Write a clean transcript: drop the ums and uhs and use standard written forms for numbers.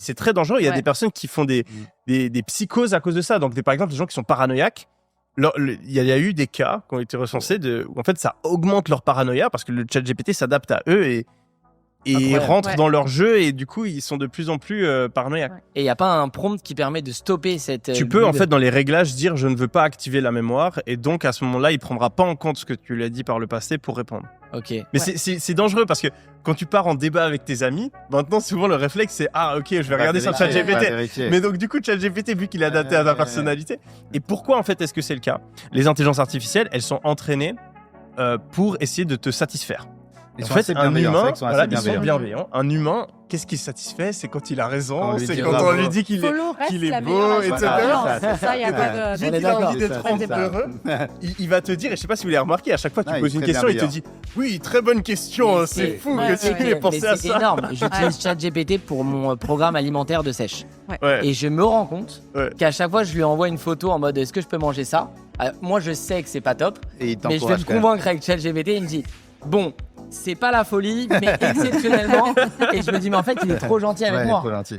c'est très dangereux. Il y a des personnes qui font des psychoses à cause de ça. Donc, par exemple, les gens qui sont paranoïaques, il y a eu des cas qui ont été recensés où en fait, ça augmente leur paranoïa parce que le ChatGPT s'adapte à eux et rentrent dans leur jeu et du coup ils sont de plus en plus paranoïaques. Et il n'y a pas un prompt qui permet de stopper cette... Tu peux en fait dans les réglages dire je ne veux pas activer la mémoire et donc à ce moment-là il prendra pas en compte ce que tu lui as dit par le passé pour répondre. Ok. Mais c'est dangereux parce que quand tu pars en débat avec tes amis, maintenant souvent le réflexe c'est ok je vais regarder sur ChatGPT. Mais donc du coup ChatGPT vu qu'il est adapté à ta personnalité. Et pourquoi en fait est-ce que c'est le cas? Les intelligences artificielles elles sont entraînées pour essayer de te satisfaire. En fait, un humain, ils sont bienveillants. Un humain, qu'est-ce qui satisfait? C'est quand il a raison, c'est quand on lui dit qu'il est beau, etc. C'est ça, il y a pas de... Vu qu'il a envie d'être heureux, il va te dire, et je sais pas si vous l'avez remarqué, à chaque fois que tu poses une question, il te dit oui, très bonne question, c'est fou que tu aies pensé à ça. C'est énorme. J'utilise ChatGPT pour mon programme alimentaire de sèche. Ouais. Et je me rends compte qu'à chaque fois, je lui envoie une photo en mode est-ce que je peux manger ça? Moi, je sais que c'est pas top, mais je vais me convaincre avec ChatGPT. Il me dit bon, c'est pas la folie, mais exceptionnellement. Et je me dis, mais en fait, il est trop gentil avec moi. Trop gentil.